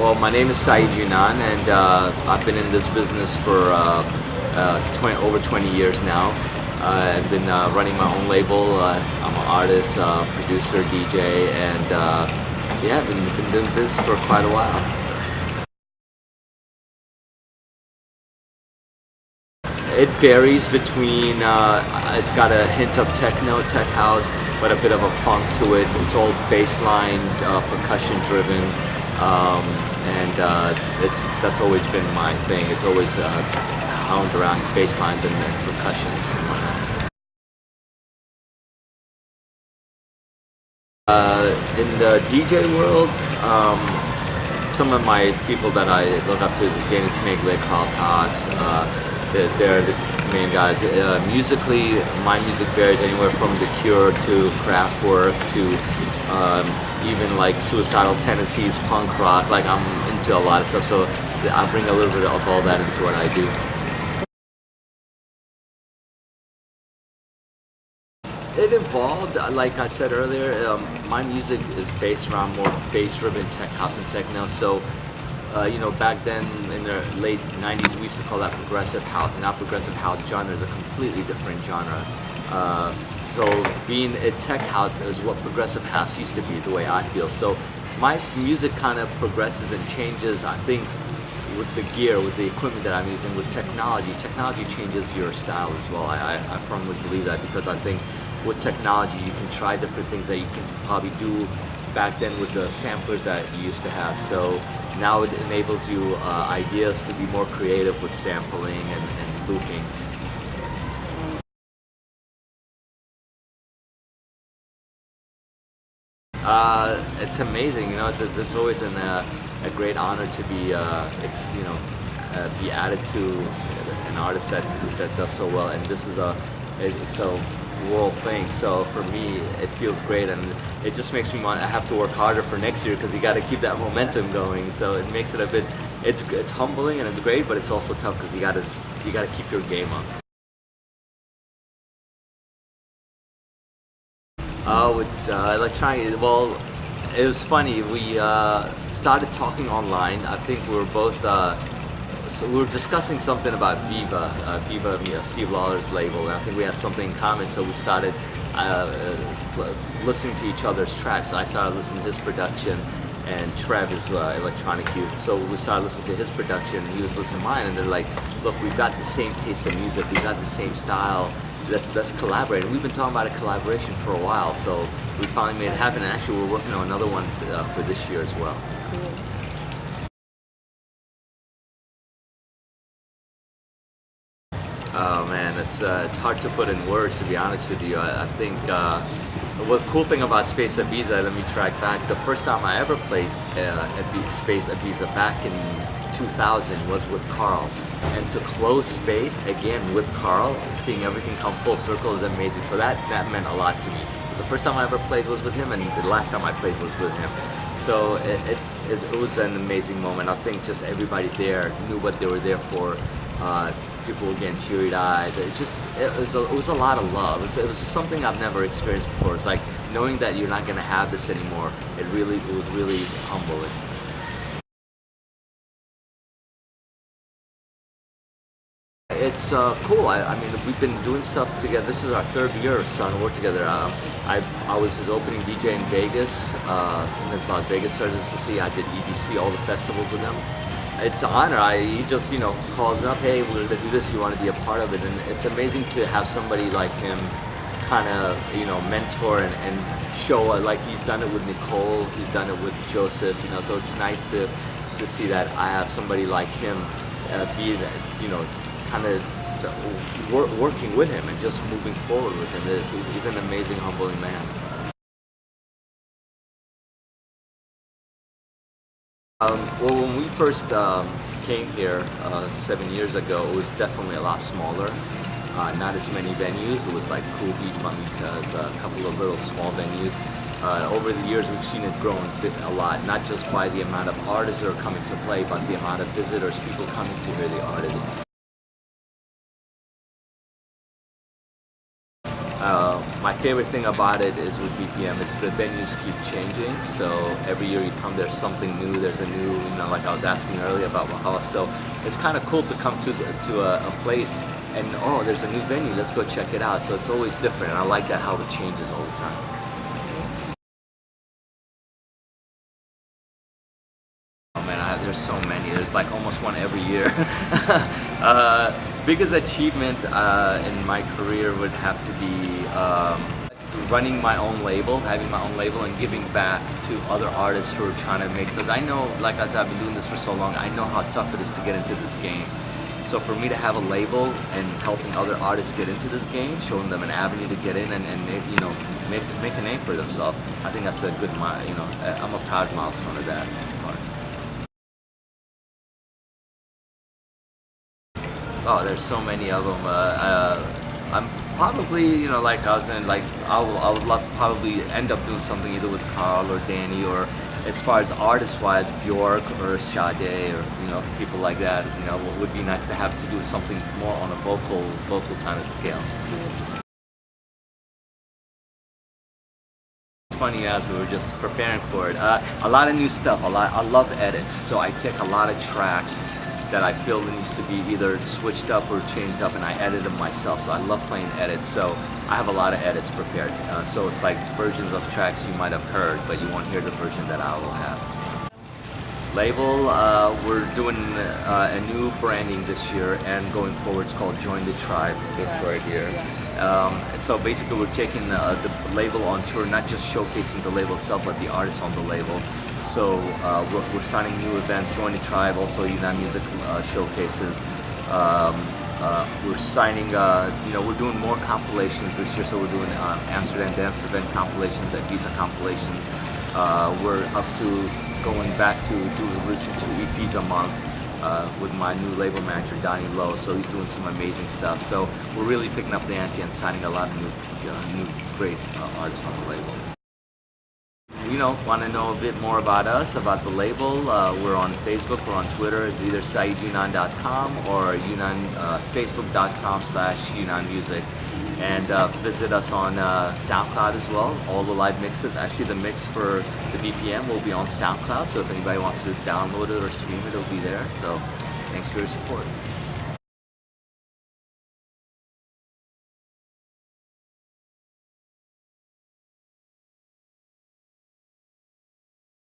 Well, my name is Saeed Younan, and I've been in this business for over 20 years now. I've been running my own label. I'm an artist, producer, DJ, and yeah, I've been doing this for quite a while. It varies between, it's got a hint of techno, tech house, but a bit of a funk to it. It's all bass line, percussion driven, and that's always been my thing. It's always hound around bass lines and percussions and whatnot. In the DJ world, some of my people that I look up to is Dennis, Carl Cox. They're the main guys. Musically, my music varies anywhere from The Cure to Kraftwerk to even like suicidal tendencies, punk rock. Like I'm into a lot of stuff, so I bring a little bit of all that into what I do. It evolved, like I said earlier. My music is based around more bass-driven tech house and techno. So. You know, back then in the late 90s, we used to call that progressive house. Now progressive house genre is a completely different genre. So being a tech house is what progressive house used to be, the way I feel. So my music kind of progresses and changes, I think, with the gear, with the equipment that I'm using, with technology. Technology changes your style as well. I firmly believe that, because I think with technology you can try different things that you can probably do back then with the samplers that you used to have. So now it enables you ideas to be more creative with sampling and looping. It's amazing, you know. It's always a great honor to be be added to an artist that does so well, and this is it's a world thing. So for me, it feels great, and it just makes me want. I have to work harder for next year, because you got to keep that momentum going. So it makes it a bit. It's humbling and it's great, but it's also tough because you got to keep your game up. With electronic, well, it was funny. We started talking online. I think we were both. So we were discussing something about Viva, Steve Lawler's label, and I think we had something in common. So we started listening to each other's tracks. I started listening to his production, and Trev is electronic youth. So we started listening to his production, and he was listening to mine. And they're like, "Look, we've got the same taste in music. We've got the same style. Let's collaborate." And we've been talking about a collaboration for a while. So we finally made it happen. And actually, we're working on another one for this year as well. Cool. Oh man, it's hard to put in words, to be honest with you. I think the cool thing about Space Ibiza, let me track back. The first time I ever played Space Ibiza back in 2000 was with Carl, and to close Space again with Carl, seeing everything come full circle is amazing. So that meant a lot to me, because the first time I ever played was with him, and the last time I played was with him. So it was an amazing moment. I think just everybody there knew what they were there for. People were getting teary-eyed. It was a lot of love. It was something I've never experienced before. It's like knowing that you're not gonna have this anymore. It was really humbling. It's cool. I mean, we've been doing stuff together. This is our third year starting to work together. I was his opening DJ in Vegas, in his Las Vegas residency. I did EDC, all the festivals with him. It's an honor. He just, calls me up, "Hey, we're gonna do this. You want to be a part of it?" And it's amazing to have somebody like him kind of, mentor and show, like he's done it with Nicole, he's done it with Joseph, so it's nice to see that I have somebody like him be, kind of working with him and just moving forward with him. He's an amazing, humbling man. Well, when we first came here 7 years ago, it was definitely a lot smaller. Not as many venues. It was like Cool Beach, Mamitas, a couple of little small venues. Over the years, we've seen it grow a lot, not just by the amount of artists that are coming to play, but the amount of visitors, people coming to hear the artists. My favorite thing about it is with BPM, it's the venues keep changing. So every year you come, there's something new. There's a new, like I was asking earlier about Valhalla. So it's kind of cool to come to a place and oh, there's a new venue. Let's go check it out. So it's always different, and I like that how it changes all the time. Oh man, there's so many. There's like almost one every year. Biggest achievement in my career would have to be running my own label, having my own label, and giving back to other artists who are trying to make. Because I know, like I said, I've been doing this for so long. I know how tough it is to get into this game. So for me to have a label and helping other artists get into this game, showing them an avenue to get in and make a name for themselves, I think that's a good, I'm a proud milestone of that part. Oh, there's so many of them. I'm probably, like I was in, like I would love to probably end up doing something either with Carl or Danny, or as far as artist-wise, Bjork or Sade, or people like that. What would be nice to have to do something more on a vocal kind of scale. It's funny as we were just preparing for it. A lot of new stuff. I love edits, so I take a lot of tracks that I feel needs to be either switched up or changed up, and I edit them myself. So I love playing edits, so I have a lot of edits prepared. So it's like versions of tracks you might have heard, but you won't hear the version that I will have. Label, we're doing a new branding this year, and going forward it's called Join the Tribe. This right here. So basically we're taking the label on tour, not just showcasing the label itself, but the artists on the label. So we're signing new events, Join the Tribe, also Younan Music showcases. We're signing, we're doing more compilations this year. So we're doing Amsterdam Dance Event compilations, Ibiza compilations. We're up to going back to releasing 2 EPs a month with my new label manager, Donnie Lowe. So he's doing some amazing stuff. So we're really picking up the ante and signing a lot of new great artists on the label. Want to know a bit more about us, about the label, we're on Facebook, we're on Twitter. It's either SaeedYounan.com or Facebook.com/YounanMusic. And visit us on SoundCloud as well, all the live mixes. Actually, the mix for the BPM will be on SoundCloud, so if anybody wants to download it or stream it, it'll be there. So thanks for your support.